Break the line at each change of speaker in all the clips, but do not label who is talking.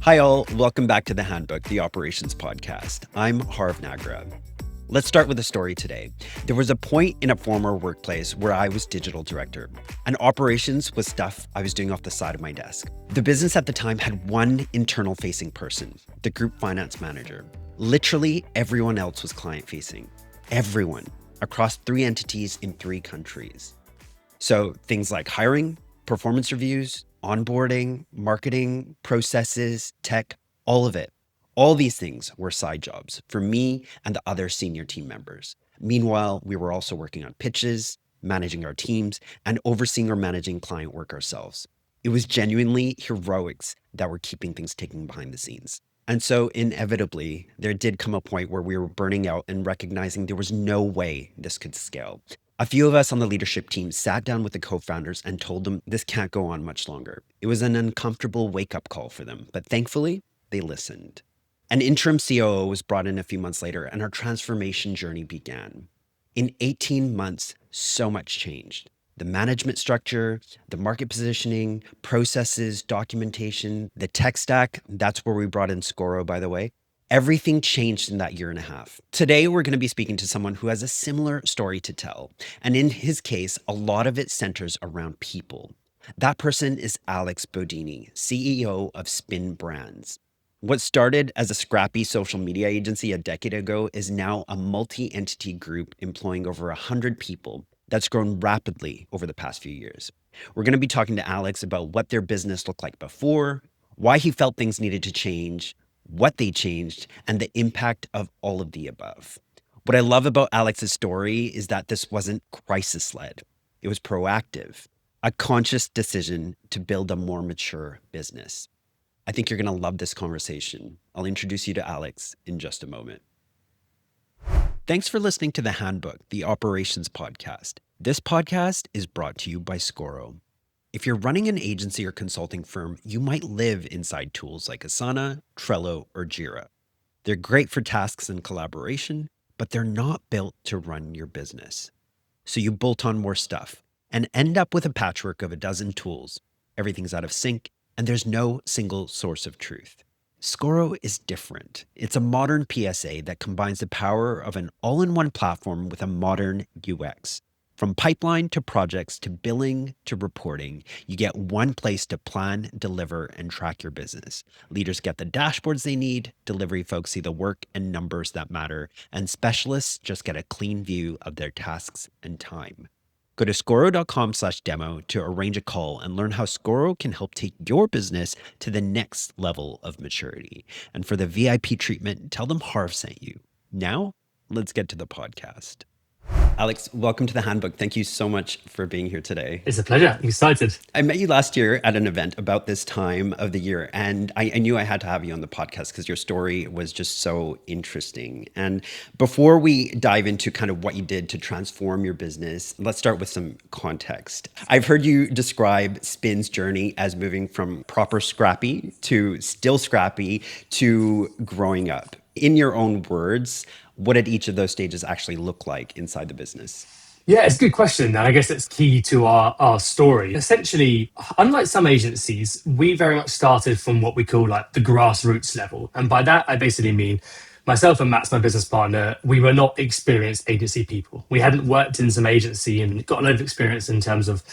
Hi all, welcome back to The Handbook, the Operations Podcast. I'm Harv Nagra. Let's start with a story today. There was a point in a former workplace where I was digital director, and operations was stuff I was doing off the side of my desk. The business at the time had one internal facing person, the group finance manager. Literally everyone else was client facing. Everyone, across 3 entities in 3 countries. So things like hiring, performance reviews, onboarding, marketing, processes, tech, all of it. All these things were side jobs for me and the other senior team members. Meanwhile, we were also working on pitches, managing our teams, and overseeing or managing client work ourselves. It was genuinely heroics that were keeping things ticking behind the scenes. And so inevitably, there did come a point where we were burning out and recognizing there was no way this could scale. A few of us on the leadership team sat down with the co-founders and told them this can't go on much longer. It was an uncomfortable wake-up call for them, but thankfully, they listened. An interim COO was brought in a few months later, and our transformation journey began. In 18 months, so much changed. The management structure, the market positioning, processes, documentation, the tech stack, that's where we brought in Scoro, by the way. Everything changed in that year and a half. Today, we're going to be speaking to someone who has a similar story to tell. And in his case, a lot of it centers around people. That person is Alex Bodini, CEO of Spin Brands. What started as a scrappy social media agency a decade ago is now a multi-entity group employing over 100 people that's grown rapidly over the past few years. We're going to be talking to Alex about what their business looked like before, why he felt things needed to change, what they changed, and the impact of all of the above. What I love about Alex's story is that this wasn't crisis-led. It was proactive, a conscious decision to build a more mature business. I think you're going to love this conversation. I'll introduce you to Alex in just a moment. Thanks for listening to The Handbook, the Operations Podcast. This podcast is brought to you by Scoro. If you're running an agency or consulting firm, you might live inside tools like Asana, Trello, or Jira. They're great for tasks and collaboration, but they're not built to run your business. So you bolt on more stuff and end up with a patchwork of a dozen tools. Everything's out of sync, and there's no single source of truth. Scoro is different. It's a modern PSA that combines the power of an all-in-one platform with a modern UX. From pipeline to projects to billing to reporting, you get one place to plan, deliver, and track your business. Leaders get the dashboards they need, delivery folks see the work and numbers that matter, and specialists just get a clean view of their tasks and time. Go to Scoro.com/demo to arrange a call and learn how Scoro can help take your business to the next level of maturity. And for the VIP treatment, tell them Harv sent you. Now, let's get to the podcast. Alex, welcome to The Handbook. Thank you so much for being here today.
It's a pleasure. I'm excited.
I met you last year at an event about this time of the year, and I knew I had to have you on the podcast because your story was just so interesting. And before we dive into kind of what you did to transform your business, let's start with some context. I've heard you describe Spin's journey as moving from proper scrappy to still scrappy to growing up. In your own words, what did each of those stages actually look like inside the business?
Yeah, it's a good question. And I guess it's key to our story. Essentially, unlike some agencies, we very much started from what we call like the grassroots level. And by that, I basically mean myself and Matt's my business partner, we were not experienced agency people. We hadn't worked in some agency and got a lot of experience in terms of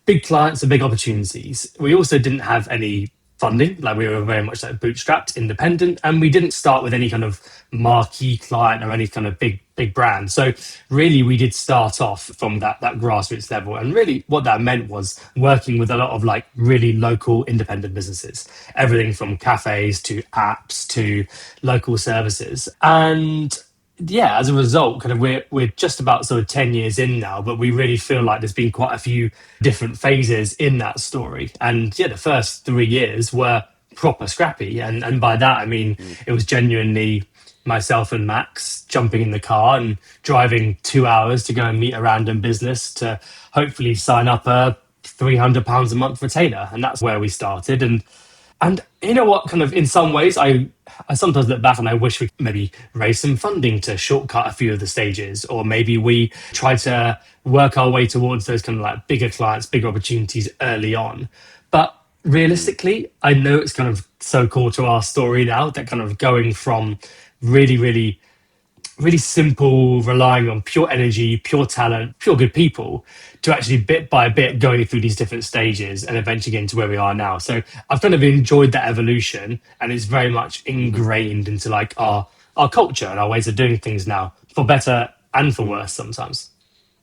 big clients and big opportunities. We also didn't have any funding, like we were very much like bootstrapped, independent, and we didn't start with any kind of marquee client or any kind of big brand. So really we did start off from that grassroots level. And really what that meant was working with a lot of like really local independent businesses, everything from cafes to apps to local services. And yeah, as a result, kind of we're just about sort of 10 years in now, but we really feel like there's been quite a few different phases in that story. And yeah, the first 3 years were proper scrappy. And by that I mean it was genuinely myself and Max jumping in the car and driving 2 hours to go and meet a random business to hopefully sign up a £300 a month retainer. And that's where we started. And you know what, kind of in some ways, I sometimes look back and I wish we maybe raised some funding to shortcut a few of the stages, or maybe we tried to work our way towards those kind of like bigger clients, bigger opportunities early on. But
Mm,
realistically, I know it's kind of so core to our story now that kind of going from really, really really simple, relying on pure energy, pure talent, pure good people, to actually bit by bit going through these different stages and eventually getting to where we are now. So I've kind of enjoyed that evolution, and it's very much
mhm,
ingrained into like our culture and our ways of doing things now, for better and for
mhm.
worse sometimes.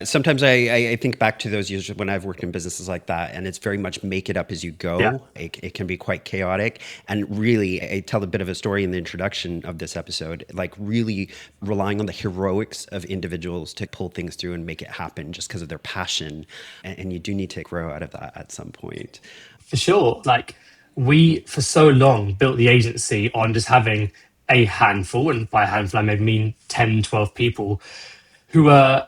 Sometimes I think back to those years when I've worked in businesses like that, and it's very much make it up as you
Yeah.
go. It can be quite chaotic. And really, I tell a bit of a story in the introduction of this episode, like really relying on the heroics of individuals to pull things through and make it happen just because of their passion. And you do need to grow out of that at some point.
For sure. Like we, for so long, built the agency on just having a handful, and by handful, I may mean 10, 12 people who were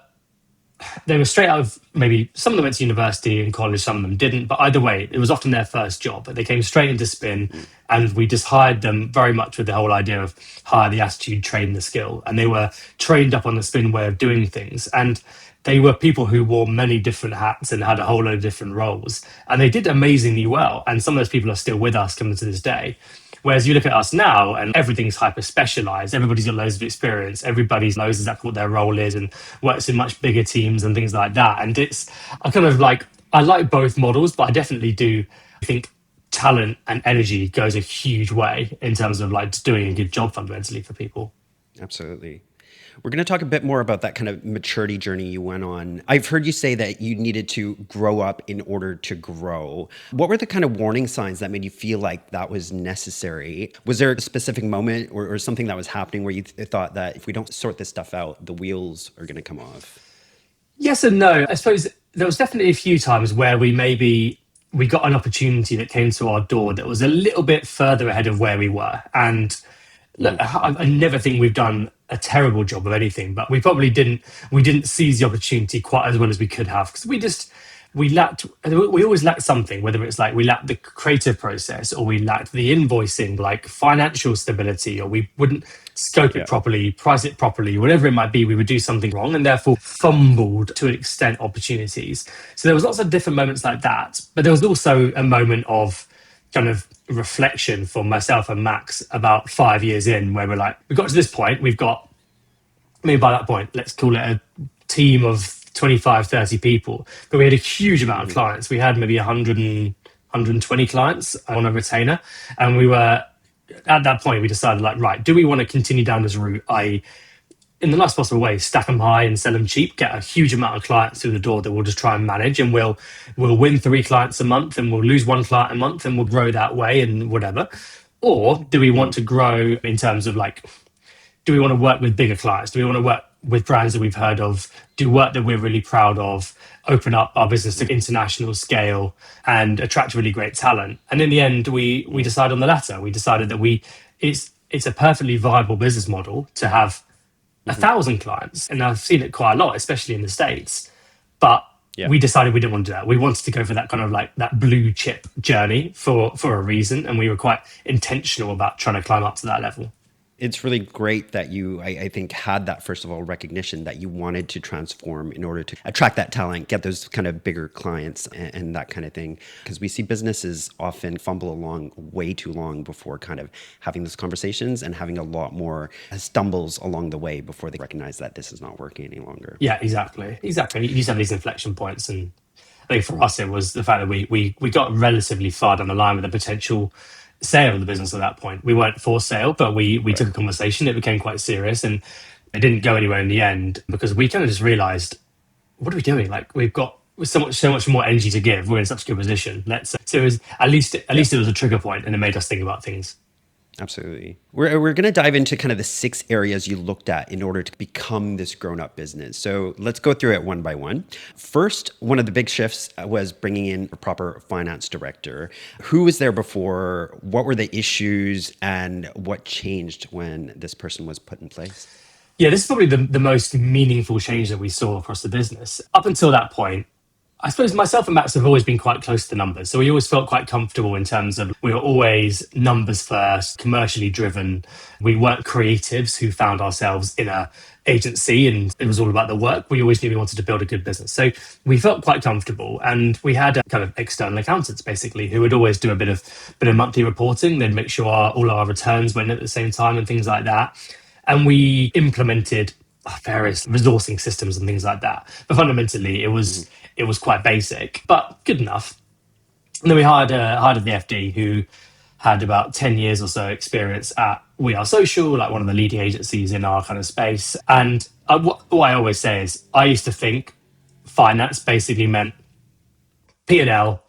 they were straight out of, maybe some of them went to university and college, some of them didn't, but either way, it was often their first job. But they came straight into spin,
Mm,
and we just hired them very much with the whole idea of hire the attitude, train the skill. And they were trained up on the spin way of doing things. And they were people who wore many different hats and had a whole load of different roles. And they did amazingly well. And some of those people are still with us coming to this day. Whereas you look at us now and everything's hyper specialized, everybody's got loads of experience, everybody knows exactly what their role is and works in much bigger teams and things like that. And it's, I kind of like, I like both models, but I definitely do think talent and energy goes a huge way in terms of like just doing a good job fundamentally for people.
absolutely. We're going to talk a bit more about that kind of maturity journey you went on. I've heard you say that you needed to grow up in order to grow. What were the kind of warning signs that made you feel like that was necessary? Was there a specific moment or something that was happening where you thought that if we don't sort this stuff out, the wheels are going to come off?
Yes and no. I suppose there was definitely a few times where we got an opportunity that came to our door that was a little bit further ahead of where we were. And look,
Mm,
I never think we've done a terrible job of anything, but we didn't seize the opportunity quite as well as we could have, because we always lacked something, whether it's like we lacked the creative process, or we lacked the invoicing, like financial stability, or we wouldn't scope it
yeah.
properly, price it properly, whatever it might be. We would do something wrong and therefore fumbled to an extent opportunities. So there was lots of different moments like that, but there was also a moment of kind of reflection for myself and Max about 5 years in, where we're like, we got to this point, we've got, I mean, by that point, let's call it a team of 25, 30 people, but we had a huge amount of
Hmm.
clients. We had maybe 100 120 clients on a retainer. And we were, at that point, we decided, like, right, do we want to continue down this route? In the nicest possible way, stack them high and sell them cheap, get a huge amount of clients through the door that we'll just try and manage, and we'll win three clients a month, and we'll lose one client a month, and we'll grow that way and whatever. Or do we want
Mm,
to grow in terms of like, do we want to work with bigger clients? Do we want to work with brands that we've heard of? Do work that we're really proud of? Open up our business to
mm,
international scale and attract really great talent? And in the end, we
mm,
decided on the latter. We decided that it's a perfectly viable business model to have a
mhm.
thousand clients, and I've seen it quite a lot, especially in the States. But
Yeah.
we decided we didn't want to do that. We wanted to go for that kind of like that blue chip journey for a reason, and we were quite intentional about trying to climb up to that level.
It's really great that you, I think, had that first of all recognition that you wanted to transform in order to attract that talent, get those kind of bigger clients and that kind of thing. Because we see businesses often fumble along way too long before kind of having those conversations and having a lot more stumbles along the way before they recognize that this is not working any longer.
Yeah, exactly, exactly. You just have these inflection points, and I think for us it was the fact that we got relatively far down the line with the potential sale of the business at that point. We weren't for sale, but we
Right.
took a conversation. It became quite serious, and it didn't go anywhere in the end because we kind of just realised, what are we doing? Like we've got so much more energy to give. We're in such a good position. Let's. So it was at
Yeah.
least it was a trigger point, and it made us think about things.
Absolutely. We're going to dive into kind of the six areas you looked at in order to become this grown up business. So let's go through it one by one. First, one of the big shifts was bringing in a proper finance director. Who was there before? What were the issues? And what changed when this person was put in place?
Yeah, this is probably the most meaningful change that we saw across the business. Up until that point, I suppose myself and Max have always been quite close to the numbers. So we always felt quite comfortable in terms of we were always numbers first, commercially driven. We weren't creatives who found ourselves in a agency and it was all about the work. We always knew we wanted to build a good business. So we felt quite comfortable and we had kind of external accountants basically who would always do a bit of monthly reporting. They'd make sure all our returns went at the same time and things like that. And we implemented various resourcing systems and things like that. But fundamentally, it was quite basic, but good enough. And then we hired the FD who had about 10 years or so experience at We Are Social, like one of the leading agencies in our kind of space. And what I always say is I used to think finance basically meant P&L,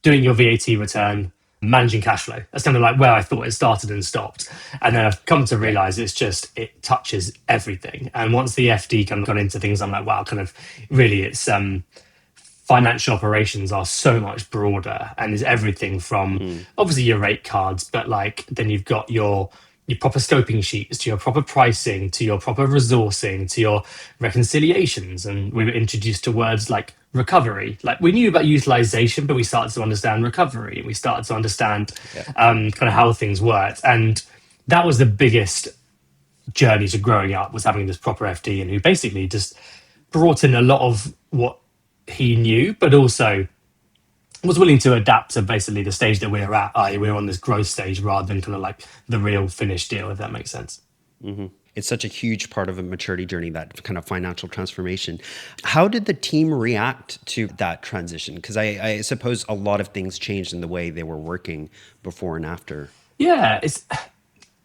doing your VAT return, managing cash flow. That's kind of like where I thought it started and stopped. And then I've come to realize it touches everything. And once the FD kind of got into things, I'm like, wow, kind of really it's financial operations are so much broader and is everything from obviously your rate cards, but like then you've got your proper scoping sheets to your proper pricing to your proper resourcing to your reconciliations. And we were introduced to words like recovery. Like we knew about utilization, but we started to understand recovery. We started to understand kind of how things worked. And that was the biggest journey to growing up, was having this proper FD and who basically just brought in a lot of what he knew, but also was willing to adapt to basically the stage that we were at. We were on this growth stage rather than kind of like the real finished deal, if that makes sense.
It's such a huge part of a maturity journey, that kind of financial transformation. How did the team react to that transition? Because I suppose a lot of things changed in the way they were working before and after.
Yeah, it's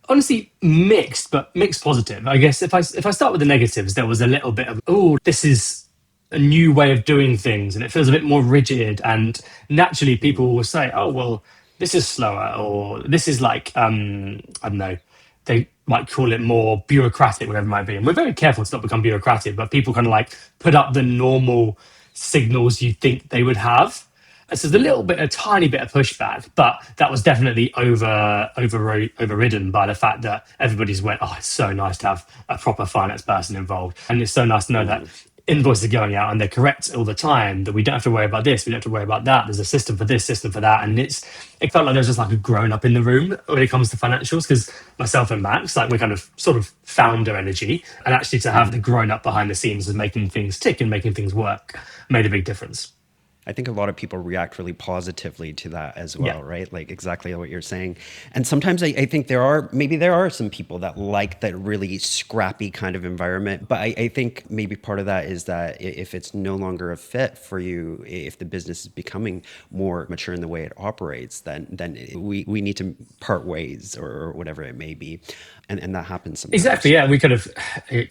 honestly mixed, but mixed positive. I guess if I start with the negatives, there was a little bit of, oh, this is a new way of doing things and it feels a bit more rigid. And naturally people will say, oh, well, this is slower, or this is like, I don't know, they might call it more bureaucratic, whatever it might be. And we're very careful to not become bureaucratic, but people kind of like put up the normal signals you think they would have. And so there's a tiny bit of pushback, but that was definitely overridden by the fact that everybody's went, oh, it's so nice to have a proper finance person involved. And it's so nice to know that invoices are going out and they're correct all the time, that we don't have to worry about this, we don't have to worry about that. There's a system for this, system for that. And it felt like there was just like a grown up in the room when it comes to financials, because myself and Max, like we're kind of sort of founder energy. And actually to have the grown up behind the scenes and making things tick and making things work made a big difference.
I think a lot of people react really positively to that as well,
Yeah.
right? Like exactly what you're saying. And sometimes I think there are some people that like that really scrappy kind of environment. But I think maybe part of that is that if it's no longer a fit for you, if the business is becoming more mature in the way it operates, then we need to part ways or whatever it may be. And that happens sometimes.
Exactly. Yeah. We could have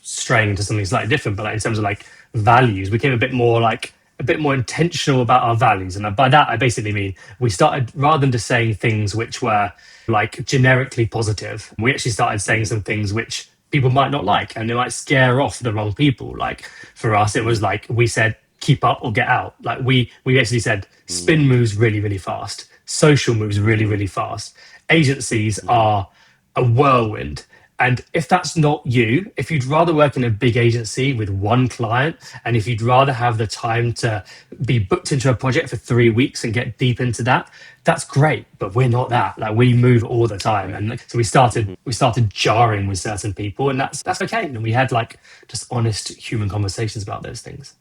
straying into something slightly different, but like in terms of like values, we became a bit more intentional about our values. And by that, I basically mean we started, rather than just saying things which were like generically positive, we actually started saying some things which people might not like and they might scare off the wrong people. Like for us, it was like we said, keep up or get out. Like we basically said, spin moves really, really fast. Social moves really, really fast. Agencies are a whirlwind. And if that's not you, if you'd rather work in a big agency with one client, and if you'd rather have the time to be booked into a project for 3 weeks and get deep into that, that's great. But we're not that. Like we move all the time. And like, so we started jarring with certain people, and that's okay. And we had like just honest human conversations about those things.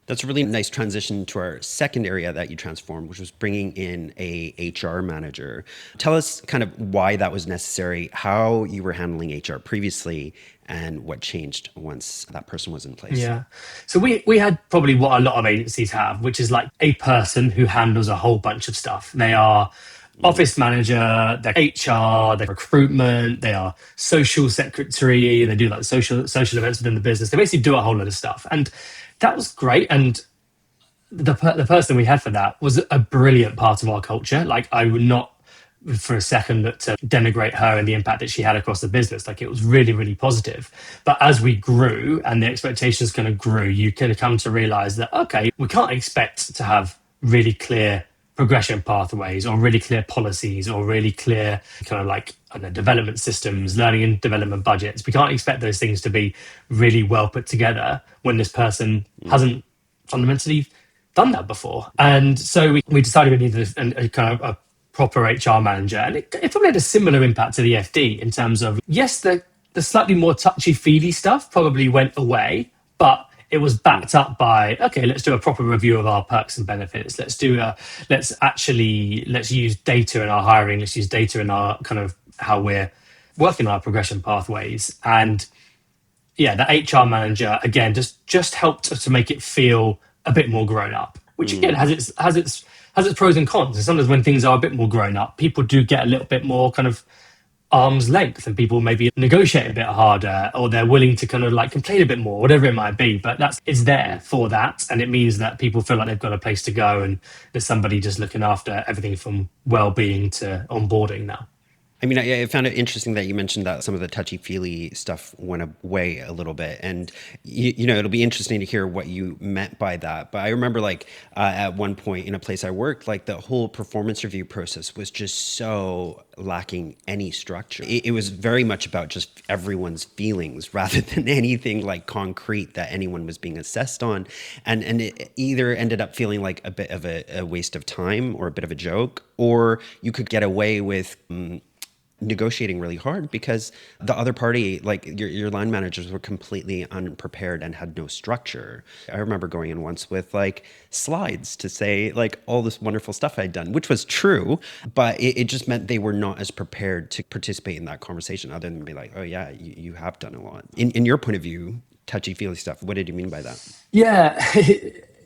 That's a really nice transition to our second area that you transformed, which was bringing in a HR manager. Tell us kind of why that was necessary, how you were handling HR previously, and what changed once that person was in place.
Yeah. So we had probably what a lot of agencies have, which is like a person who handles a whole bunch of stuff. They are office manager, they're HR, they're recruitment, they are social secretary, they do like social events within the business. They basically do a whole lot of stuff. And that was great. And the person we had for that was a brilliant part of our culture. Like I would not for a second look to denigrate her and the impact that she had across the business. Like it was really, really positive. But as we grew and the expectations kind of grew, you kind of come to realize that, okay, we can't expect to have really clear progression pathways or really clear policies or really clear kind of like, I don't know, development systems, learning and development budgets. We can't expect those things to be really well put together when this person hasn't fundamentally done that before. And so we decided we needed a kind of a proper HR manager. And it probably had a similar impact to the FD in terms of, yes, the slightly more touchy-feely stuff probably went away, but it was backed up by, okay, let's do a proper review of our perks and benefits. Let's use data in our hiring. Let's use data in our kind of how we're working on our progression pathways. And yeah, the HR manager again just helped to make it feel a bit more grown up, which again has its pros and cons. And sometimes when things are a bit more grown up, people do get a little bit more kind of arm's length, and people maybe negotiate a bit harder, or they're willing to kind of like complain a bit more, whatever it might be. But it's there for that, and it means that people feel like they've got a place to go, and there's somebody just looking after everything from well-being to onboarding now.
I mean, I found it interesting that you mentioned that some of the touchy-feely stuff went away a little bit, and it'll be interesting to hear what you meant by that. But I remember, like, at one point in a place I worked, like the whole performance review process was just so lacking any structure. It was very much about just everyone's feelings rather than anything like concrete that anyone was being assessed on, and it either ended up feeling like a bit of a waste of time or a bit of a joke, or you could get away with negotiating really hard because the other party, like your line managers, were completely unprepared and had no structure. I remember going in once with like slides to say like all this wonderful stuff I'd done, which was true, but it just meant they were not as prepared to participate in that conversation other than be like, oh yeah, you have done a lot. In your point of view, touchy-feely stuff, what did you mean by that?
Yeah.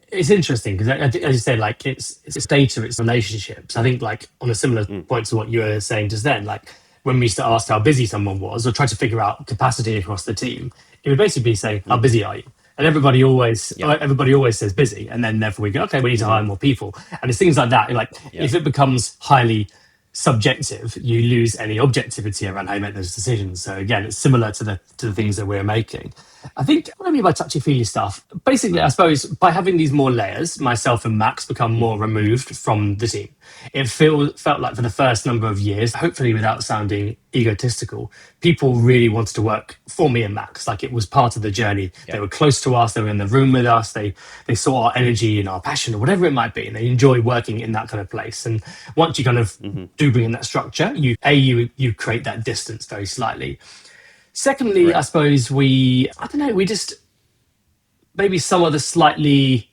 It's interesting because, as you say, like it's data, it's relationships. I think, like on a similar point to what you were saying just then, like when we used to ask how busy someone was or try to figure out capacity across the team, it would basically be say, how busy are you? And everybody always says busy, and then therefore we go, okay, we need to hire more people. And it's things like that. Like if it becomes highly subjective, you lose any objectivity around how you make those decisions. So again, it's similar to the things that we're making. I think what I mean by touchy-feely stuff, basically, I suppose by having these more layers, myself and Max become more removed from the team. It felt like for the first number of years, hopefully without sounding egotistical, people really wanted to work for me and Max. Like it was part of the journey. Yeah. They were close to us. They were in the room with us. They saw our energy and our passion or whatever it might be. And they enjoy working in that kind of place. And once you kind of do bring in that structure, you create that distance very slightly. Secondly, right. I suppose we just maybe some of the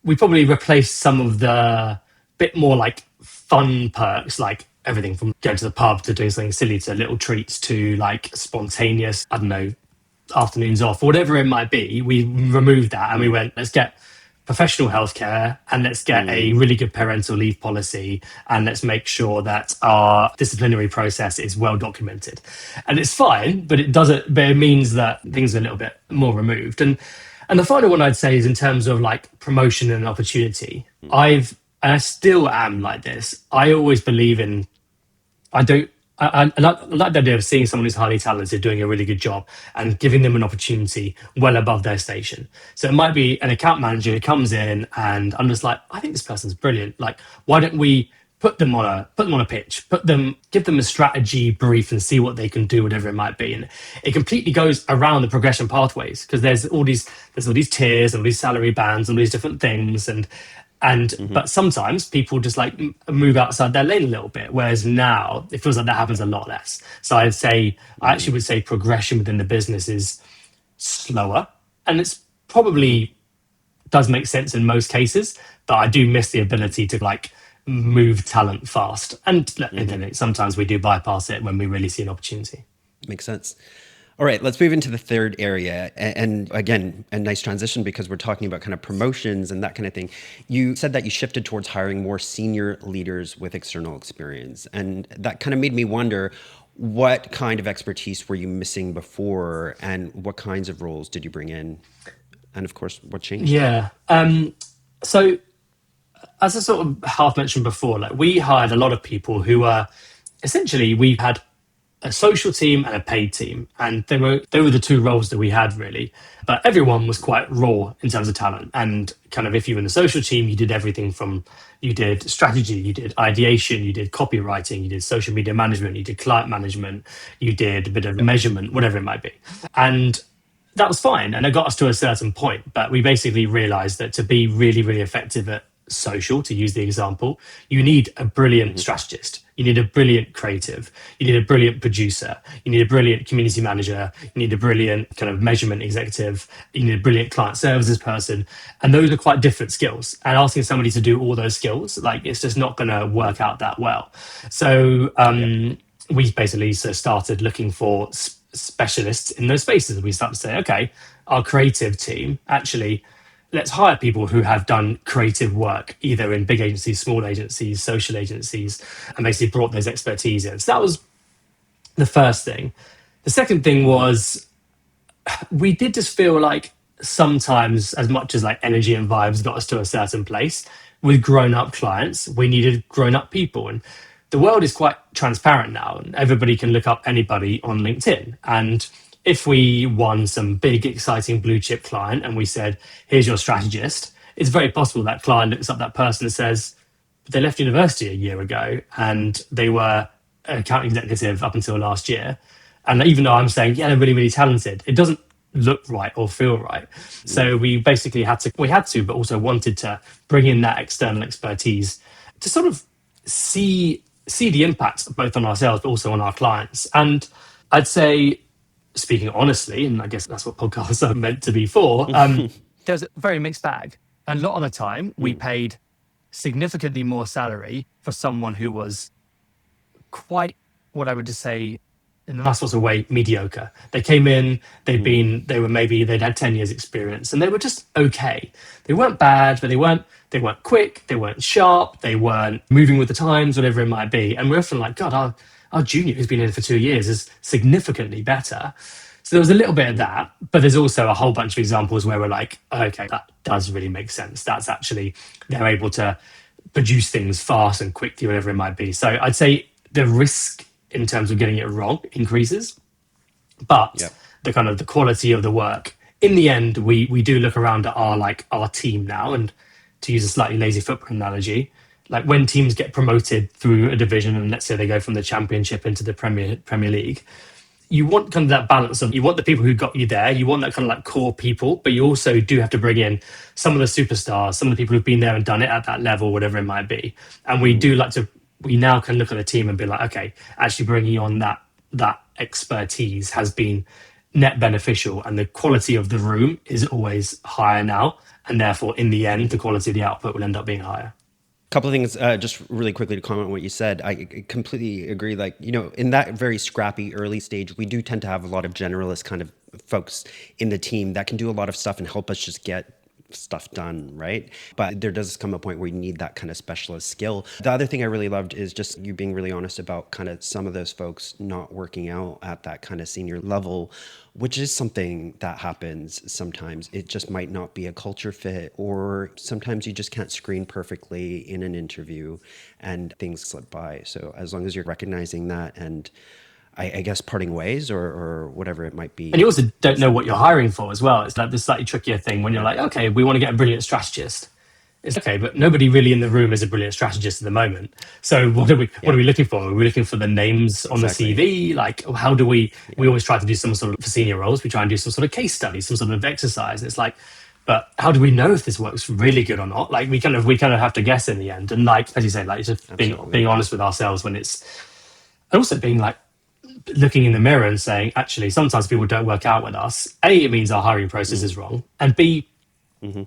we probably replaced some of the bit more like fun perks, like everything from going to the pub to doing something silly to little treats to like spontaneous, I don't know, afternoons off, whatever it might be. We removed that and we went, let's get professional healthcare and let's get a really good parental leave policy and let's make sure that our disciplinary process is well documented. And it's fine, but it means that things are a little bit more removed. And the final one I'd say is in terms of like promotion and opportunity. I still am like this. I always believe in, I like the idea of seeing someone who's highly talented doing a really good job and giving them an opportunity well above their station. So it might be an account manager who comes in and I'm just like, I think this person's brilliant. Like, why don't we put them on a pitch, give them a strategy brief and see what they can do, whatever it might be. And it completely goes around the progression pathways because there's all these tiers and all these salary bands and all these different things. But sometimes people just like move outside their lane a little bit, whereas now it feels like that happens a lot less. So I actually would say progression within the business is slower, and it's probably does make sense in most cases, but I do miss the ability to like move talent fast. And sometimes we do bypass it when we really see an opportunity.
Makes sense. All right, let's move into the third area. And again, a nice transition because we're talking about kind of promotions and that kind of thing. You said that you shifted towards hiring more senior leaders with external experience. And that kind of made me wonder, what kind of expertise were you missing before and what kinds of roles did you bring in? And of course, what changed?
Yeah. So as I sort of half mentioned before, like we hired a lot of people who were essentially, we had a social team and a paid team, and they were the two roles that we had really. But everyone was quite raw in terms of talent. And kind of if you were in the social team, you did everything from you did strategy, you did ideation, you did copywriting, you did social media management, you did client management, you did a bit of measurement, whatever it might be. And that was fine. And it got us to a certain point. But we basically realized that to be really, really effective at social, to use the example, you need a brilliant strategist. You need a brilliant creative. You need a brilliant producer. You need a brilliant community manager. You need a brilliant kind of measurement executive. You need a brilliant client services person. And those are quite different skills. And asking somebody to do all those skills, like it's just not going to work out that well. So we basically started looking for specialists in those spaces. We started to say, okay, our creative team, actually, let's hire people who have done creative work, either in big agencies, small agencies, social agencies, and basically brought those expertise in. So that was the first thing. The second thing was we did just feel like sometimes, as much as like energy and vibes got us to a certain place, with grown-up clients, we needed grown-up people. And the world is quite transparent now, and everybody can look up anybody on LinkedIn. And if we won some big, exciting blue chip client and we said, here's your strategist, it's very possible that client looks up that person and says, they left university a year ago and they were an account executive up until last year. And even though I'm saying, yeah, they're really, really talented, it doesn't look right or feel right. So we basically had to, but also wanted to bring in that external expertise to sort of see the impact both on ourselves, but also on our clients. And I'd say, speaking honestly, and I guess that's what podcasts are meant to be for, there's a very mixed bag. A lot of the time, we paid significantly more salary for someone who was quite, what I would just say, in the last sort of way, mediocre. They came in, they'd had 10 years experience and they were just okay. They weren't bad, but they weren't quick, they weren't sharp, they weren't moving with the times, whatever it might be. And we're often like, God, our junior who's been in for 2 years is significantly better. So there was a little bit of that, but there's also a whole bunch of examples where we're like, okay, that does really make sense. That's actually, they're able to produce things fast and quickly, whatever it might be. So I'd say the risk in terms of getting it wrong increases, but the kind of the quality of the work, in the end, we do look around at our team now, and to use a slightly lazy football analogy, like when teams get promoted through a division and let's say they go from the Championship into the Premier League, you want kind of that balance of, you want the people who got you there, you want that kind of like core people, but you also do have to bring in some of the superstars, some of the people who've been there and done it at that level, whatever it might be. And we now can look at the team and be like, okay, actually bringing on that expertise has been net beneficial, and the quality of the room is always higher now. And therefore, in the end, the quality of the output will end up being higher.
Couple of things, just really quickly to comment on what you said. I completely agree. Like, in that very scrappy early stage, we do tend to have a lot of generalist kind of folks in the team that can do a lot of stuff and help us just get stuff done, right? But there does come a point where you need that kind of specialist skill. The other thing I really loved is just you being really honest about kind of some of those folks not working out at that kind of senior level, which is something that happens sometimes. It just might not be a culture fit, or sometimes you just can't screen perfectly in an interview and things slip by. So as long as you're recognizing that and I guess parting ways or whatever it might be.
And you also don't know what you're hiring for as well. It's like this slightly trickier thing when you're like, okay, we want to get a brilliant strategist. It's okay, but nobody really in the room is a brilliant strategist at the moment. So what are we looking for? Are we looking for the names on the CV? Like, how do we always try to do some sort of, for senior roles, we try and do some sort of case study, some sort of exercise. And it's like, but how do we know if this works really good or not? Like we kind of have to guess in the end. And like, as you say, like just being honest with ourselves when it's, and also being like, looking in the mirror and saying, actually, sometimes people don't work out with us. A, it means our hiring process is wrong. And B,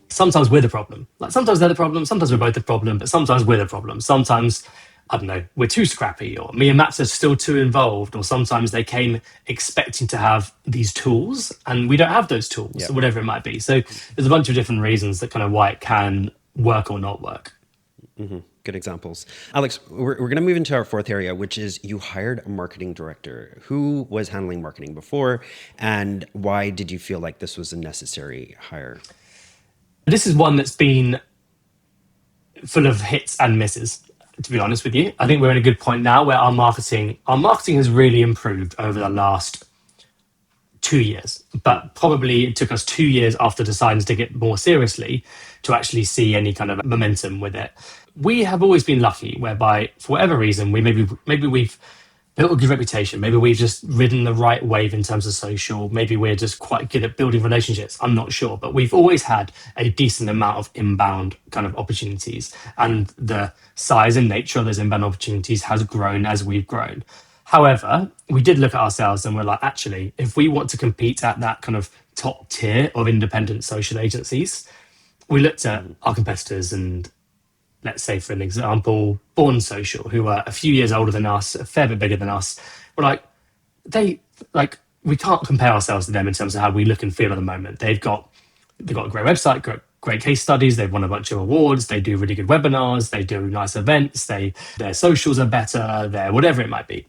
sometimes we're the problem. Like sometimes they're the problem, sometimes we're both the problem, but sometimes we're the problem. Sometimes, I don't know, we're too scrappy, or me and Max are still too involved, or sometimes they came expecting to have these tools and we don't have those tools, or whatever it might be. So there's a bunch of different reasons that kind of why it can work or not work.
Good examples. Alex, we're going to move into our fourth area, which is you hired a marketing director. Who was handling marketing before, and why did you feel like this was a necessary hire?
This is one that's been full of hits and misses, to be honest with you. I think we're in a good point now where our marketing has really improved over the last 2 years, but probably it took us 2 years after deciding to take it more seriously to actually see any kind of momentum with it. We have always been lucky whereby, for whatever reason, maybe we've built a good reputation. Maybe we've just ridden the right wave in terms of social. Maybe we're just quite good at building relationships. I'm not sure, but we've always had a decent amount of inbound kind of opportunities, and the size and nature of those inbound opportunities has grown as we've grown. However, we did look at ourselves and we're like, actually, if we want to compete at that kind of top tier of independent social agencies, we looked at our competitors and, let's say, for an example, Born Social, who are a few years older than us, a fair bit bigger than us. We're like, they like we can't compare ourselves to them in terms of how we look and feel at the moment. They've got a great website, great case studies. They've won a bunch of awards. They do really good webinars. They do nice events. Their socials are better. Their whatever it might be.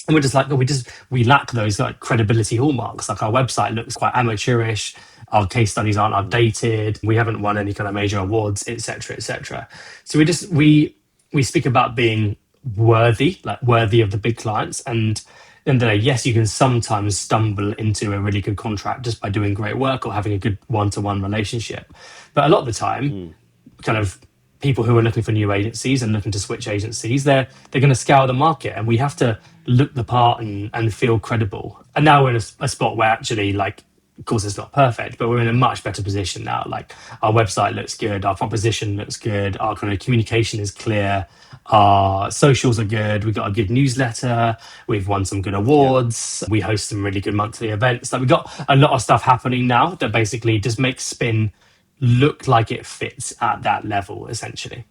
And we're just like, no, we lack those like credibility hallmarks. Like our website looks quite amateurish. Our case studies aren't updated. We haven't won any kind of major awards, etc., etc. So we speak about being worthy, like worthy of the big clients. And then yes, you can sometimes stumble into a really good contract just by doing great work or having a good one-to-one relationship. But a lot of the time, kind of people who are looking for new agencies and looking to switch agencies, they're going to scour the market, and we have to look the part and feel credible. And now we're in a spot where actually, like, of course it's not perfect, but we're in a much better position now. Like our website looks good, our proposition looks good, our kind of communication is clear, our socials are good, we've got a good newsletter, we've won some good awards, we host some really good monthly events. Like we've got a lot of stuff happening now that basically just makes Spin look like it fits at that level, essentially.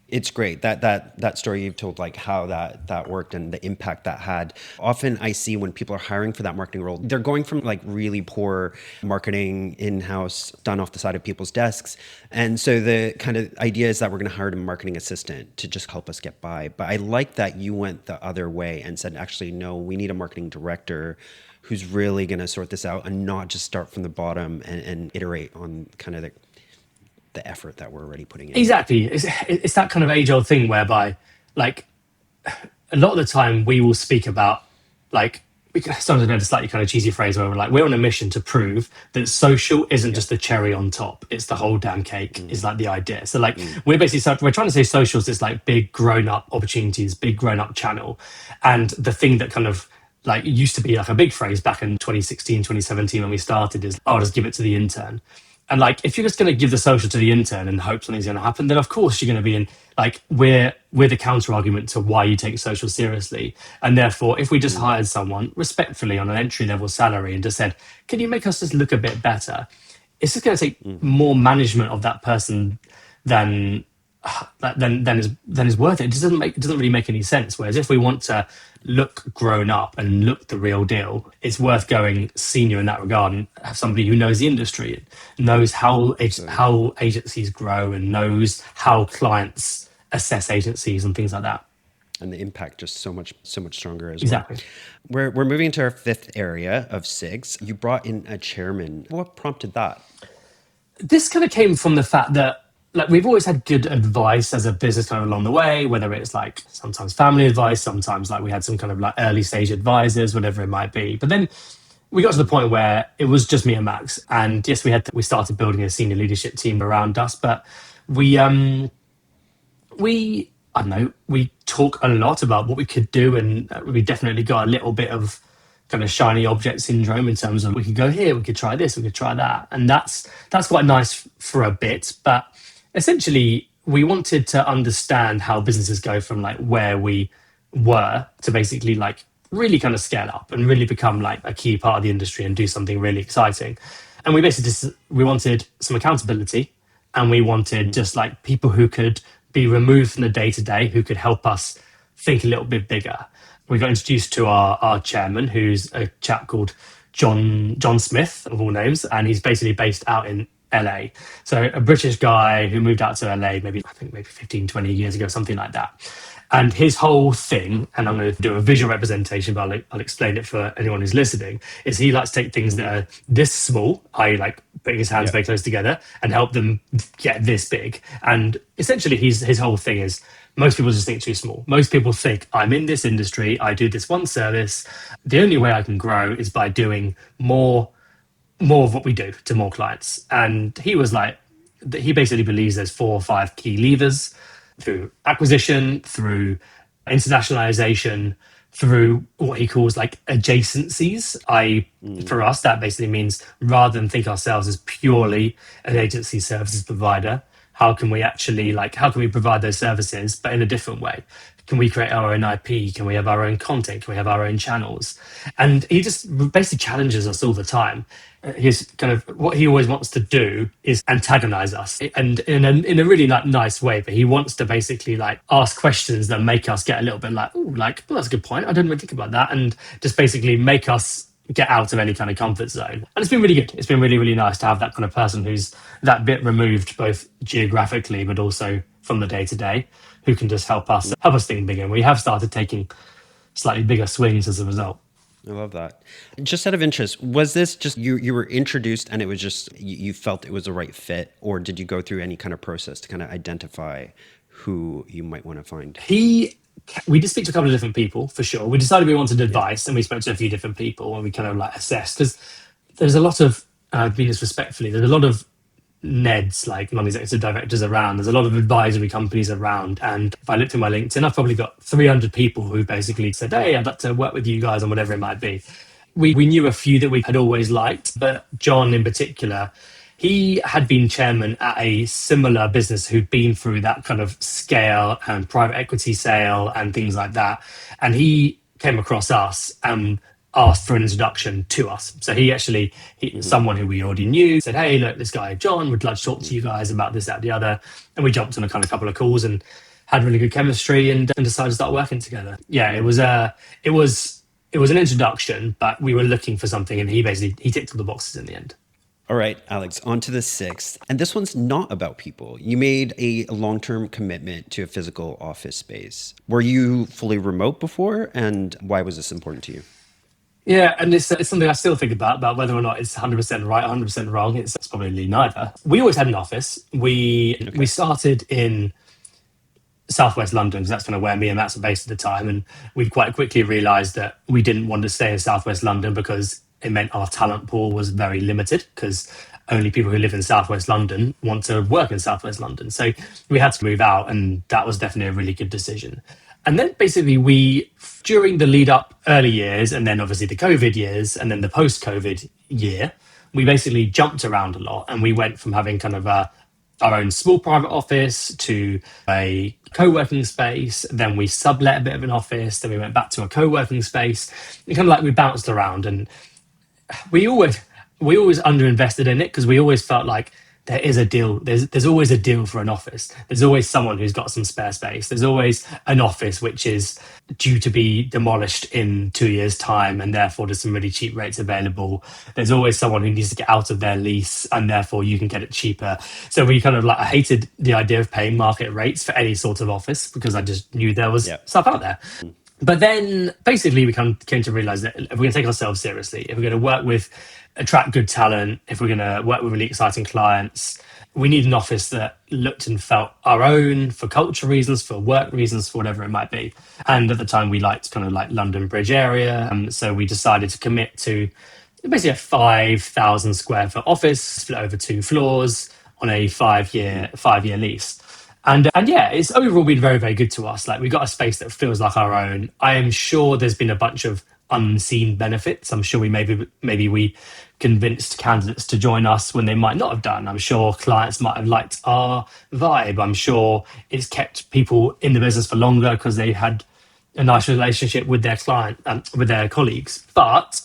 It's great that story you've told, like how that worked and the impact that had. Often I see when people are hiring for that marketing role, they're going from like really poor marketing in-house done off the side of people's desks. And so the kind of idea is that we're going to hire a marketing assistant to just help us get by. But I like that you went the other way and said, actually, no, we need a marketing director who's really going to sort this out and not just start from the bottom and iterate on kind of the effort that we're already putting in.
Exactly. It's that kind of age-old thing whereby, like, a lot of the time we will speak about, like, sometimes a slightly kind of cheesy phrase where we're like, we're on a mission to prove that social isn't just the cherry on top, it's the whole damn cake, is like the idea. So like we're trying to say socials is like big grown-up opportunities, big grown-up channel. And the thing that kind of like used to be like a big phrase back in 2016, 2017 when we started is, oh, just give it to the intern. And like, if you're just going to give the social to the intern and hope something's going to happen, then of course you're going to be in, like, we're the counter argument to why you take social seriously. And therefore, if we just hired someone respectfully on an entry level salary and just said, can you make us just look a bit better? It's just going to take more management of that person than is worth it. It doesn't really make any sense. Whereas if we want to look grown up and look the real deal, it's worth going senior in that regard and have somebody who knows the industry, knows how agencies grow, and knows how clients assess agencies and things like that.
And the impact just so much stronger as
Exactly.
well. We're moving into our fifth area of SIGs. You brought in a chairman. What prompted that?
This kind of came from the fact that, like, we've always had good advice as a business kind of along the way, whether it's like sometimes family advice, sometimes like we had some kind of like early stage advisors, whatever it might be. But then we got to the point where it was just me and Max. And yes, we started building a senior leadership team around us, but we I don't know, we talk a lot about what we could do, and we definitely got a little bit of kind of shiny object syndrome in terms of we could go here, we could try this, we could try that. And that's quite nice for a bit, but essentially, we wanted to understand how businesses go from like where we were to basically like really kind of scale up and really become like a key part of the industry and do something really exciting. And we basically we wanted some accountability, and we wanted just like people who could be removed from the day to day, who could help us think a little bit bigger. We got introduced to our chairman, who's a chap called John Smith, of all names, and he's basically based out in LA. So a British guy who moved out to LA maybe 15, 20 years ago, something like that. And his whole thing, and I'm going to do a visual representation, but I'll explain it for anyone who's listening, is he likes to take things that are this small, i.e. like putting his hands very close together, and help them get this big. And essentially his whole thing is, most people just think too small. Most people think, I'm in this industry, I do this one service. The only way I can grow is by doing more of what we do to more clients. And he was like, he basically believes there's 4 or 5 key levers: through acquisition, through internationalization, through what he calls like adjacencies. For us, that basically means rather than think ourselves as purely an agency services provider, how can we actually how can we provide those services but in a different way? Can we create our own IP? Can we have our own content? Can we have our own channels? And he just basically challenges us all the time. His kind of what he always wants to do is antagonize us, and in a really nice way. But he wants to basically like ask questions that make us get a little bit like, oh, like, well, that's a good point. I didn't really think about that, and just basically make us get out of any kind of comfort zone. And it's been really good. It's been really, really nice to have that kind of person who's that bit removed, both geographically but also from the day to day, who can just help us think bigger. And we have started taking slightly bigger swings as a result.
I love that. Just out of interest, was this just you were introduced and it was just you felt it was the right fit, or did you go through any kind of process to kind of identify who you might want to find?
We did speak to a couple of different people for sure. We decided we wanted advice, and we spoke to a few different people, and we kind of like assessed, because there's a lot of I mean this respectfully, there's a lot of NEDs, like non-executive directors around. There's a lot of advisory companies around. And if I looked at my LinkedIn, I've probably got 300 people who basically said, hey, I'd like to work with you guys on whatever it might be. We knew a few that we had always liked, but John in particular, he had been chairman at a similar business who'd been through that kind of scale and private equity sale and things like that. And he came across us and asked for an introduction to us. So someone who we already knew said, hey, look, this guy, John, would like to talk to you guys about this, that, the other. And we jumped on a kind of couple of calls and had really good chemistry and decided to start working together. Yeah, it was an introduction, but we were looking for something, and he ticked all the boxes in the end.
All right, Alex, on to the sixth. And this one's not about people. You made a long-term commitment to a physical office space. Were you fully remote before? And why was this important to you?
Yeah, and it's something I still think about whether or not it's 100% right, 100% wrong. It's probably neither. We always had an office. We started in Southwest London, because that's kind of where me and Matt were based at the time. And we quite quickly realised that we didn't want to stay in Southwest London because it meant our talent pool was very limited, because only people who live in Southwest London want to work in Southwest London. So we had to move out, and that was definitely a really good decision. And then basically during the lead up early years, and then obviously the COVID years, and then the post-COVID year, we basically jumped around a lot, and we went from having kind of our own small private office to a co-working space. Then we sublet a bit of an office. Then we went back to a co-working space. And kind of like we bounced around, and we always underinvested in it, because we always felt like there is a deal. There's always a deal for an office. There's always someone who's got some spare space. There's always an office which is due to be demolished in 2 years' time, and therefore there's some really cheap rates available. There's always someone who needs to get out of their lease, and therefore you can get it cheaper. So we kind of I hated the idea of paying market rates for any sort of office, because I just knew there was stuff out there. But then basically we came to realize that if we're going to take ourselves seriously, if we're going to attract good talent, if we're going to work with really exciting clients, we need an office that looked and felt our own, for culture reasons, for work reasons, for whatever it might be. And at the time we liked kind of like London Bridge area. And so we decided to commit to basically a 5,000 square foot office split over 2 floors on a 5-year lease. And yeah, it's overall been very, very good to us. Like, we got a space that feels like our own. I am sure there's been a bunch of unseen benefits. I'm sure maybe we convinced candidates to join us when they might not have done. I'm sure clients might have liked our vibe. I'm sure it's kept people in the business for longer because they had a nice relationship with their client and with their colleagues. But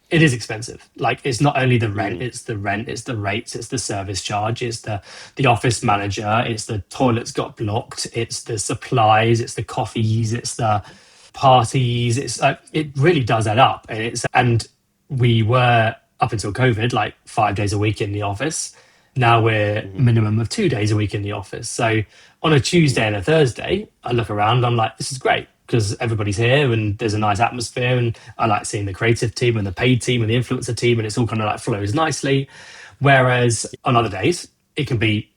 it is expensive. Like, it's not only the rent, it's the rates, it's the service charge, it's the office manager, it's the toilets got blocked, it's the supplies, it's the coffees, it's the parties. It's it really does add up. And we were, up until COVID, like 5 days a week in the office. Now we're minimum of 2 days a week in the office. So on a Tuesday and a Thursday, I look around, I'm like, this is great, because everybody's here and there's a nice atmosphere, and I like seeing the creative team and the paid team and the influencer team, and it's all kind of like flows nicely. Whereas on other days, it can be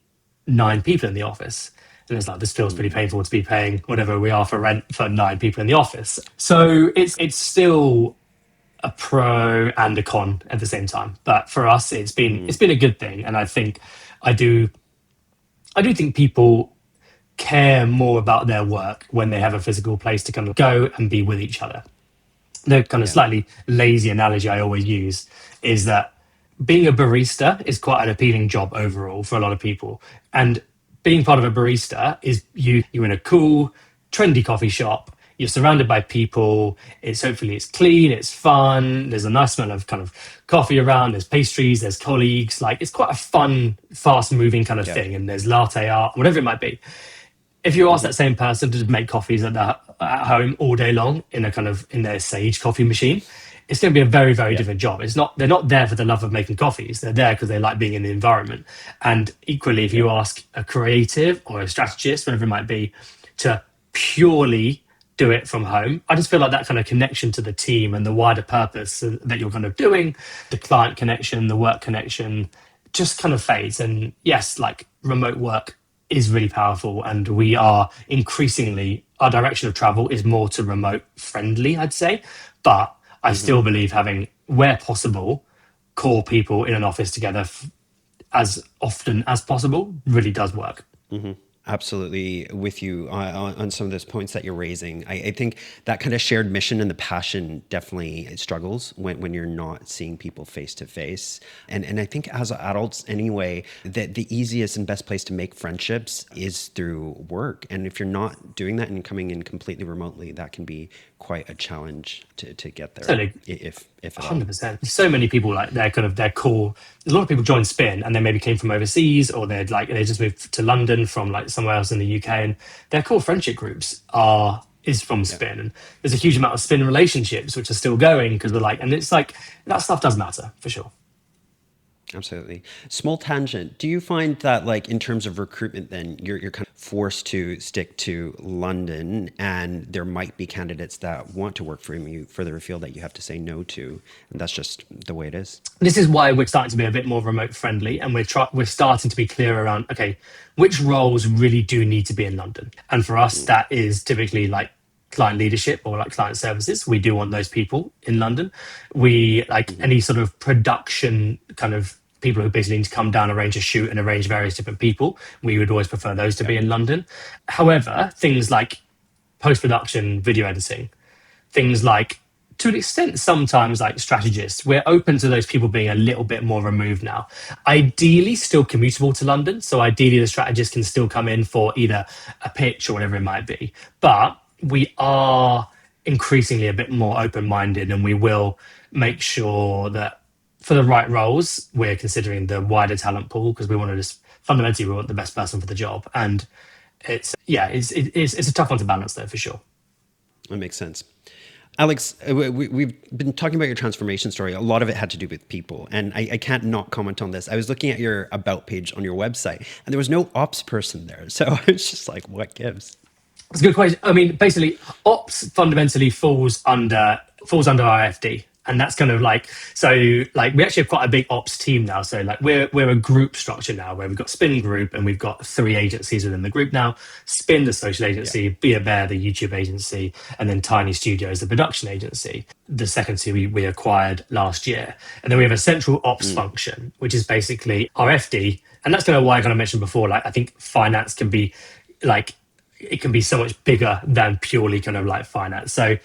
9 people in the office. And it's like, this feels pretty painful to be paying whatever we are for rent for 9 people in the office. So it's still a pro and a con at the same time. But for us, it's been a good thing. And I do think people care more about their work when they have a physical place to kind of go and be with each other. The kind of
Yeah.
slightly lazy analogy I always use is that being a barista is quite an appealing job overall for a lot of people. And being part of a barista is you're in a cool, trendy coffee shop. You're surrounded by people. It's hopefully it's clean, it's fun. There's a nice smell of kind of coffee around. There's pastries, there's colleagues. Like it's quite a fun, fast moving kind of
Yeah.
thing. And there's latte art, whatever it might be. If you ask
Hmm.
that same person to make coffees at home all day long in a kind of in their Sage coffee machine, it's going to be a very very
Yeah.
different job. It's not they're not there for the love of making coffees. They're there because they like being in the environment. And equally, if
Yeah.
you ask a creative or a strategist, whatever it might be, to purely do it from home, I just feel like that kind of connection to the team and the wider purpose that you're kind of doing, the client connection, the work connection, just kind of fades. And yes, like remote work is really powerful, and we are increasingly our direction of travel is more to remote friendly, I'd say. But I
Hmm.
still believe having, where possible, core people in an office together as often as possible really does work.
Absolutely with you on some of those points that you're raising. I think that kind of shared mission and the passion definitely struggles when you're not seeing people face to face. And I think as adults anyway, that the easiest and best place to make friendships is through work. And if you're not doing that and coming in completely remotely, that can be quite a challenge to get there,
Totally.
if at all.
100%. So many people like they're kind of their core. A lot of people join Spin and they maybe came from overseas, or they'd like they just moved to London from like somewhere else in the UK, and their core friendship groups are is from
Yeah.
Spin, and there's a huge amount of Spin relationships which are still going because we're like, and it's like that stuff does matter for sure.
Absolutely. Small tangent. Do you find that, like, in terms of recruitment, then you're kind of forced to stick to London, and there might be candidates that want to work for you further afield that you have to say no to, and that's just the way it is.
This is why we're starting to be a bit more remote friendly, and we're starting to be clear around okay, which roles really do need to be in London. And for us
Mm,
that is typically like client leadership or like client services. We do want those people in London. We like
mhm.
any sort of production kind of people who basically need to come down, arrange a shoot and arrange various different people. We would always prefer those to
Yeah.
be in London. However, things like post production video editing, things like to an extent sometimes like strategists, we're open to those people being a little bit more removed now, ideally still commutable to London. So ideally the strategist can still come in for either a pitch or whatever it might be, but we are increasingly a bit more open-minded, and we will make sure that for the right roles we're considering the wider talent pool, because we want to just fundamentally we want the best person for the job. And it's yeah it's a tough one to balance though for sure.
That makes sense. Alex, we've been talking about your transformation story. A lot of it had to do with people. And I can't not comment on this. I was looking at your about page on your website, and there was no ops person there. So I was just like, what gives?
It's a good question. I mean, basically, ops fundamentally falls under IFD, and that's kind of like so. Like we actually have quite a big ops team now. So like we're a group structure now where we've got Spin Group and we've got three agencies within the group now. Spin, the social
Yeah.
agency, Be a Bear, the YouTube agency, and then Tiny Studios, the production agency. The second two we acquired last year, and then we have a central ops
Mm,
function, which is basically our FD, and that's kind of why I kind of mentioned before. Like I think finance can be like it can be so much bigger than purely kind of like finance. So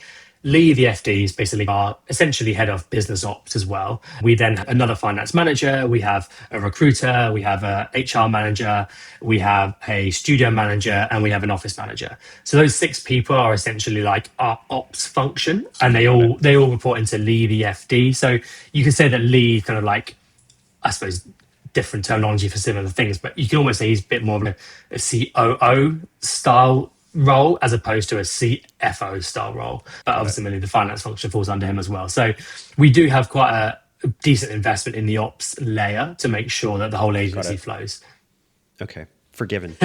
Lee, the FD, is basically our essentially head of business ops as well. We then have another finance manager, we have a recruiter, we have a HR manager, we have a studio manager, and we have an office manager. So those six people are essentially like our ops function, and they
got it.
all report into Lee, the FD. So you can say that Lee kind of like I suppose different terminology for similar things, but you can almost say he's a bit more of a COO style role as opposed to a CFO style role. But
Got it.
obviously, the finance function falls under him as well. So we do have quite a decent investment in the ops layer to make sure that the whole
Got
agency
it.
flows.
Okay. Forgiven.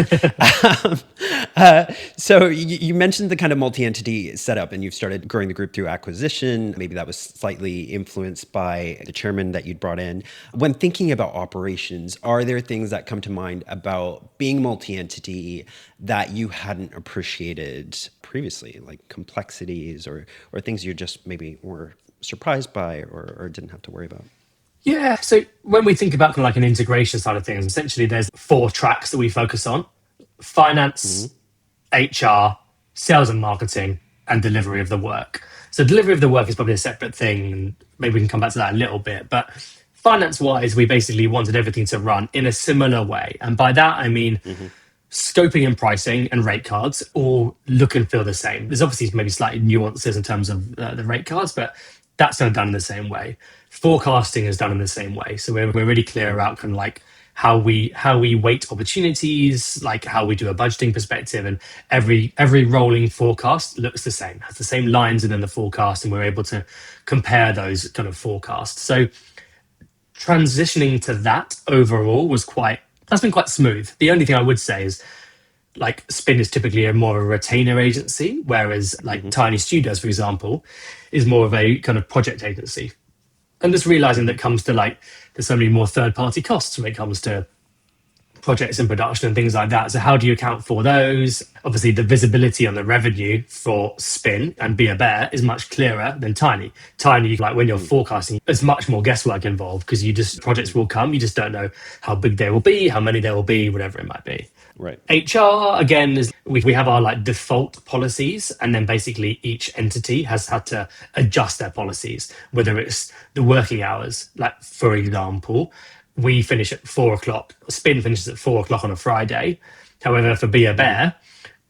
Um, so you mentioned the kind of multi-entity setup, and you've started growing the group through acquisition. Maybe that was slightly influenced by the chairman that you'd brought in. When thinking about operations, are there things that come to mind about being multi-entity that you hadn't appreciated previously, like complexities or things you just maybe were surprised by or didn't have to worry about?
Yeah. So when we think about kind of like an integration side of things, essentially there's four tracks that we focus on:
Hmm.
finance, HR, sales and marketing, and delivery of the work. So delivery of the work is probably a separate thing, and maybe we can come back to that a little bit. But finance wise, we basically wanted everything to run in a similar way. And by that, I mean
Hmm.
scoping and pricing and rate cards all look and feel the same. There's obviously maybe slightly nuances in terms of the rate cards, but that's kind of done in the same way. Forecasting is done in the same way. So we're really clear about kind of like how we weight opportunities, like how we do a budgeting perspective, and every rolling forecast looks the same, has the same lines within the forecast, and we're able to compare those kind of forecasts. So transitioning to that overall that's been quite smooth. The only thing I would say is like Spin is typically a more of a retainer agency, whereas like
Hmm.
Tiny Studios, for example, is more of a kind of project agency. And just realizing that comes to like there's so many more third party costs when it comes to projects in production and things like that. So how do you account for those? Obviously, the visibility on the revenue for Spin and Be a Bear is much clearer than Tiny. Tiny, like when you're forecasting, there's much more guesswork involved because projects will come. You just don't know how big they will be, how many there will be, whatever it might be.
Right.
HR again is we have our like default policies, and then basically each entity has had to adjust their policies, whether it's the working hours. Like for example, we finish at 4 o'clock. Spin finishes at 4 o'clock on a Friday. However, for Be a Bear,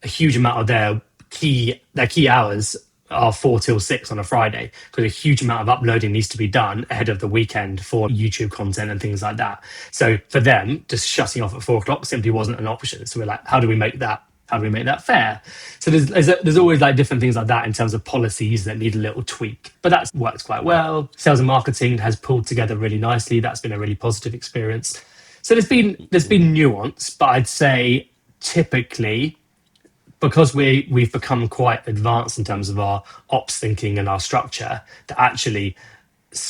a huge amount of their key hours are 4 till 6 on a Friday because a huge amount of uploading needs to be done ahead of the weekend for YouTube content and things like that. So for them, just shutting off at 4 o'clock simply wasn't an option. So we're like, how do we make that fair? So there's always like different things like that in terms of policies that need a little tweak, but that's worked quite well. Sales and marketing has pulled together really nicely. That's been a really positive experience. So there's been nuance, but I'd say typically because we've become quite advanced in terms of our ops thinking and our structure, that actually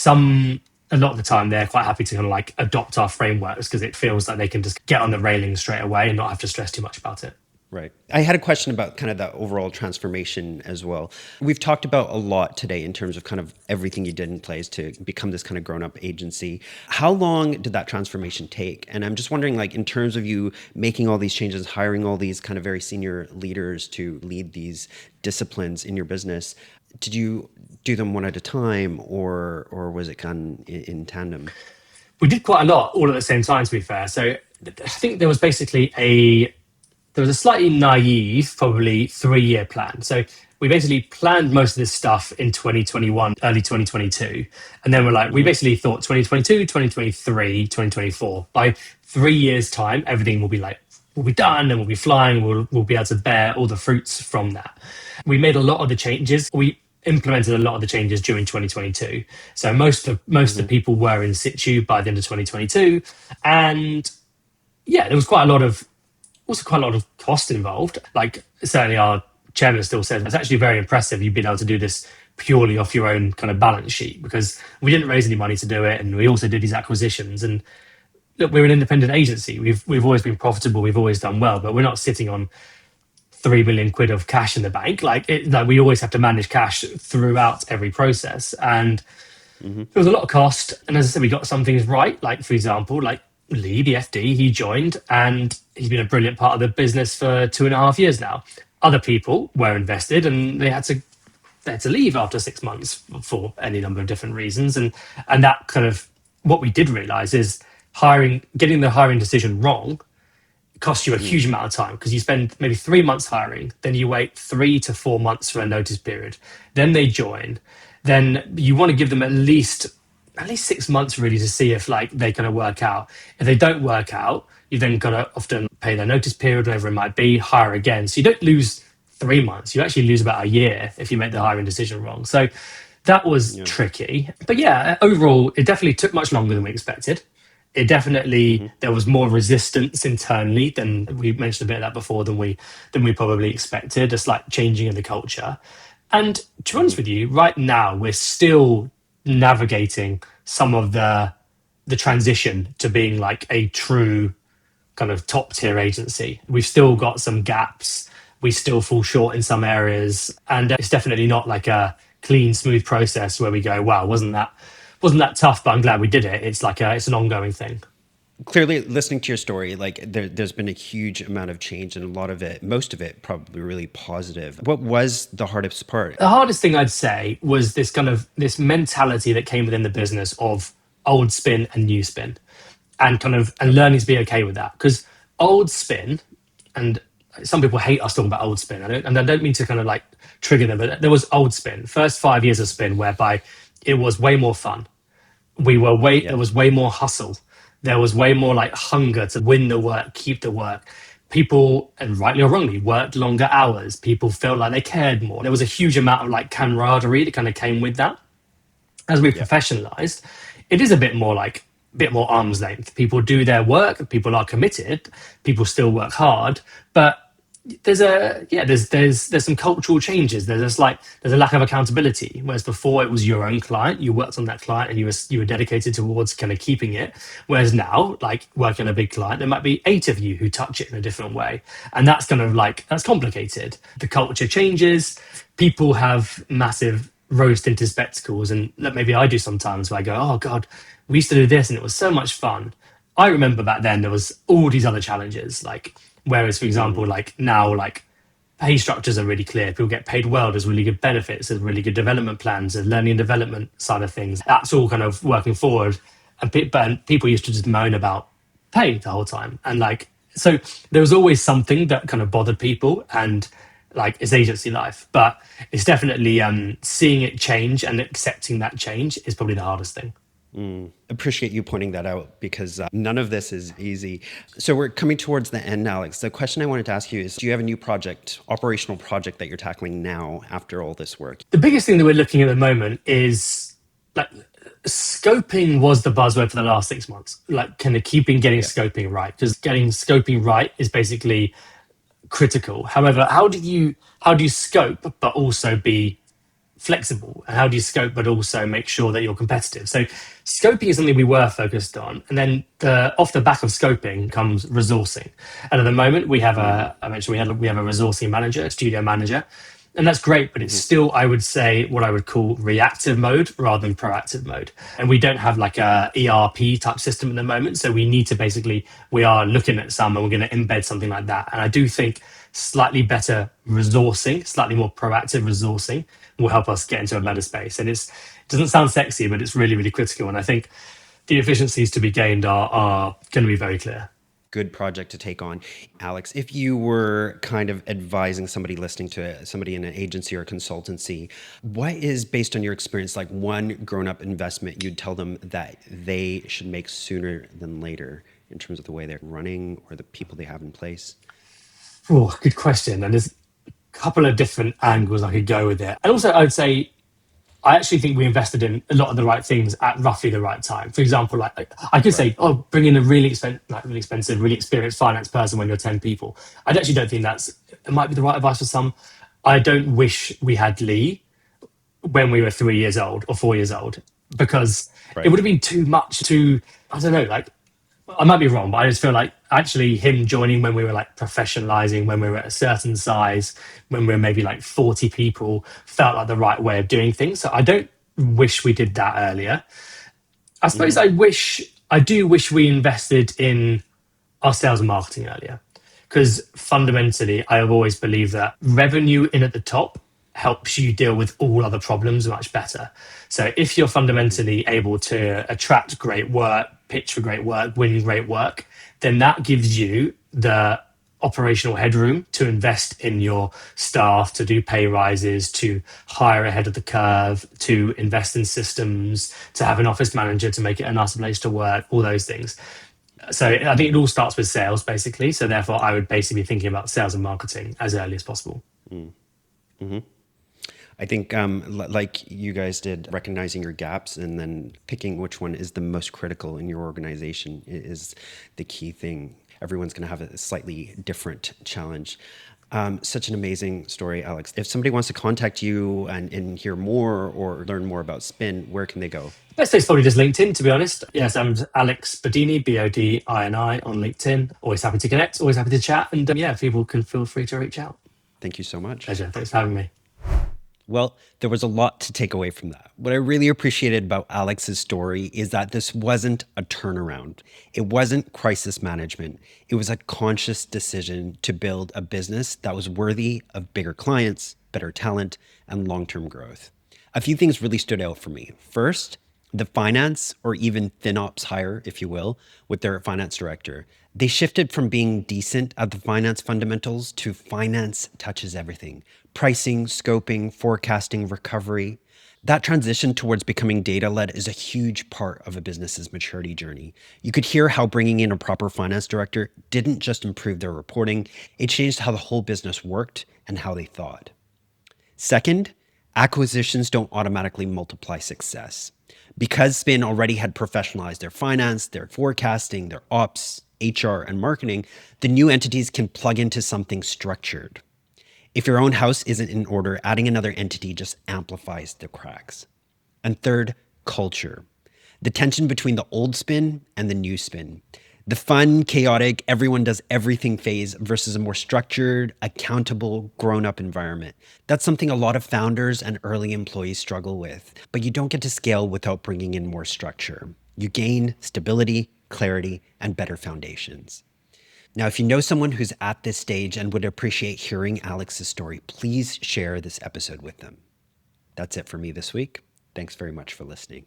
a lot of the time they're quite happy to kind of like adopt our frameworks because it feels like they can just get on the railing straight away and not have to stress too much about it.
Right. I had a question about kind of the overall transformation as well. We've talked about a lot today in terms of kind of everything you did in place to become this kind of grown up agency. How long did that transformation take? And I'm just wondering, like, in terms of you making all these changes, hiring all these kind of very senior leaders to lead these disciplines in your business, did you do them one at a time or was it kind of in tandem?
We did quite a lot all at the same time, to be fair. So I think there was a slightly naive, probably 3-year plan. So we basically planned most of this stuff in 2021, early 2022. And then we basically thought 2022, 2023, 2024. By 3 years' time, everything will be done and we'll be flying. We'll be able to bear all the fruits from that. We made a lot of the changes. We implemented a lot of the changes during 2022. So most of the people were in situ by the end of 2022. And yeah, there was quite a lot of cost involved. Like certainly our chairman still says it's actually very impressive you've been able to do this purely off your own kind of balance sheet because we didn't raise any money to do it, and we also did these acquisitions. And look, we're an independent agency. We've always been profitable. We've always done well, but we're not sitting on 3 million quid of cash in the bank. Like we always have to manage cash throughout every process, and there was a lot of cost. And as I said, we got some things right. Like for example, like Lee, the FD, he joined and he's been a brilliant part of the business for 2.5 years now. Other people were invested and they had to leave after 6 months for any number of different reasons. And that kind of what we did realize is getting the hiring decision wrong costs you a huge amount of time because you spend maybe 3 months hiring, then you wait 3 to 4 months for a notice period, then they join, then you want to give them at least 6 months really to see if like they kind of work out. If they don't work out, you then got to often pay their notice period, whatever it might be, hire again. So you don't lose 3 months. You actually lose about a year if you make the hiring decision wrong. So that was tricky. But yeah, overall, it definitely took much longer than we expected. It definitely, there was more resistance internally than we mentioned a bit of that before than we probably expected, a slight changing of the culture. And to be honest with you, right now, we're still navigating some of the transition to being like a true kind of top tier agency. We've still got some gaps. We still fall short in some areas, and it's definitely not like a clean, smooth process where we go, "Wow, wasn't that tough?" But I'm glad we did it. It's like it's an ongoing thing.
Clearly, listening to your story, like there's been a huge amount of change, and a lot of it, most of it, probably really positive. What was the hardest part?
The hardest thing I'd say was this kind of this mentality that came within the business of old spin and new spin, and kind of and learning to be okay with that. Because old spin, and some people hate us talking about old spin. I don't mean to kind of like trigger them, but there was old spin. First 5 years of spin, whereby it was way more fun. There
Yeah.
was way more hustle. There was way more like hunger to win the work, keep the work. People, and rightly or wrongly, worked longer hours. People felt like they cared more. There was a huge amount of like camaraderie that kind of came with that. As we
Yeah.
professionalized, it is a bit more like a bit more arm's length. People do their work, people are committed, people still work hard, but there's some cultural changes. There's a lack of accountability. Whereas before it was your own client, you worked on that client and you were dedicated towards kind of keeping it. Whereas now, like working on a big client, there might be 8 of you who touch it in a different way. And that's kind of like that's complicated. The culture changes, people have massive rose tinted spectacles, and that maybe I do sometimes where I go, oh God, we used to do this and it was so much fun. I remember back then there was all these other challenges, like whereas for example,
Mm.
like now, like pay structures are really clear. People get paid well. There's really good benefits. There's really good development plans. There's learning and development side of things. That's all kind of working forward. But people used to just moan about pay the whole time. And like, so there was always something that kind of bothered people, and like it's agency life. But it's definitely seeing it change and accepting that change is probably the hardest thing.
Appreciate you pointing that out because none of this is easy. So we're coming towards the end, Alex. The question I wanted to ask you is, do you have a new project, operational project that you're tackling now after all this work?
The biggest thing that we're looking at the moment is like scoping was the buzzword for the last 6 months. Like kind of keeping getting
Yeah.
scoping right, because getting scoping right is basically critical. However, how do you scope but also be flexible, and how do you scope but also make sure that you're competitive? So scoping is something we were focused on, and then off the back of scoping comes resourcing. And at the moment we have
Mm-hmm.
a I mentioned we have a resourcing manager, a studio manager, and that's great, but it's
Mm-hmm.
still, I would say, what I would call reactive mode rather than proactive mode. And we don't have like a ERP type system at the moment, so we need to basically, we are looking at some and we're going to embed something like that. And I do think slightly better resourcing, slightly more proactive resourcing will help us get into a better space. And it doesn't sound sexy, but it's really, really critical. And I think the efficiencies to be gained are going to be very clear.
Good project to take on. Alex, if you were kind of advising somebody listening to it, somebody in an agency or consultancy, what is, based on your experience, like one grown-up investment you'd tell them that they should make sooner than later in terms of the way they're running or the people they have in place?
Oh, good question. And there's a couple of different angles I could go with it. And also, I'd say I actually think we invested in a lot of the right things at roughly the right time. For example, like I could
Right.
say, oh, bring in a really expensive, really experienced finance person when you're 10 people. I actually don't think it might be the right advice for some. I don't wish we had Lee when we were 3 years old or 4 years old, because it
Right.
would have been too much to, I don't know, like I might be wrong, but I just feel like actually him joining when we were like professionalizing, when we were at a certain size, when we were maybe like 40 people, felt like the right way of doing things. So I don't wish we did that earlier. I suppose
Mm-hmm.
I do wish we invested in our sales and marketing earlier. Because fundamentally, I have always believed that revenue in at the top helps you deal with all other problems much better. So if you're
Mm-hmm.
fundamentally able to attract great work, pitch for great work, win great work, then that gives you the operational headroom to invest in your staff, to do pay rises, to hire ahead of the curve, to invest in systems, to have an office manager to make it a nicer place to work, all those things. So I think it all starts with sales, basically. So therefore, I would basically be thinking about sales and marketing as early as possible.
Mm-hmm. I think, like you guys did, recognizing your gaps and then picking which one is the most critical in your organization is the key thing. Everyone's going to have a slightly different challenge. Such an amazing story, Alex. If somebody wants to contact you and hear more or learn more about Spin, where can they go?
Best place probably just LinkedIn, to be honest. Yes, I'm Alex Bodini, Bodini on LinkedIn. Always happy to connect, always happy to chat. And yeah, people can feel free to reach out.
Thank you so much.
Pleasure. Thanks for having me.
Well, there was a lot to take away from that. What I really appreciated about Alex's story is that this wasn't a turnaround. It wasn't crisis management. It was a conscious decision to build a business that was worthy of bigger clients, better talent, and long-term growth. A few things really stood out for me. First, the finance or even FinOps hire, if you will, with their finance director. They shifted from being decent at the finance fundamentals to finance touches everything: pricing, scoping, forecasting, recovery. That transition towards becoming data led is a huge part of a business's maturity journey. You could hear how bringing in a proper finance director didn't just improve their reporting, it changed how the whole business worked and how they thought. Second, acquisitions don't automatically multiply success. Because Spin already had professionalized their finance, their forecasting, their ops, HR, and marketing, the new entities can plug into something structured. If your own house isn't in order, adding another entity just amplifies the cracks. And third, culture. The tension between the old Spin and the new Spin. The fun, chaotic, everyone does everything phase versus a more structured, accountable, grown-up environment. That's something a lot of founders and early employees struggle with, but you don't get to scale without bringing in more structure. You gain stability, clarity, and better foundations. Now, if you know someone who's at this stage and would appreciate hearing Alex's story, please share this episode with them. That's it for me this week. Thanks very much for listening.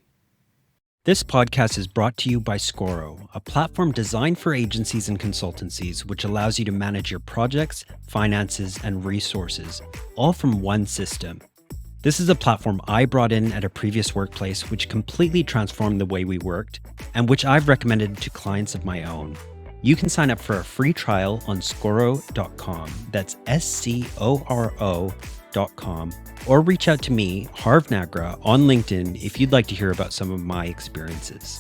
This podcast is brought to you by Scoro, a platform designed for agencies and consultancies, which allows you to manage your projects, finances, and resources, all from one system. This is a platform I brought in at a previous workplace, which completely transformed the way we worked, and which I've recommended to clients of my own. You can sign up for a free trial on Scoro.com. That's Scoro.com. Or reach out to me, Harv Nagra, on LinkedIn if you'd like to hear about some of my experiences.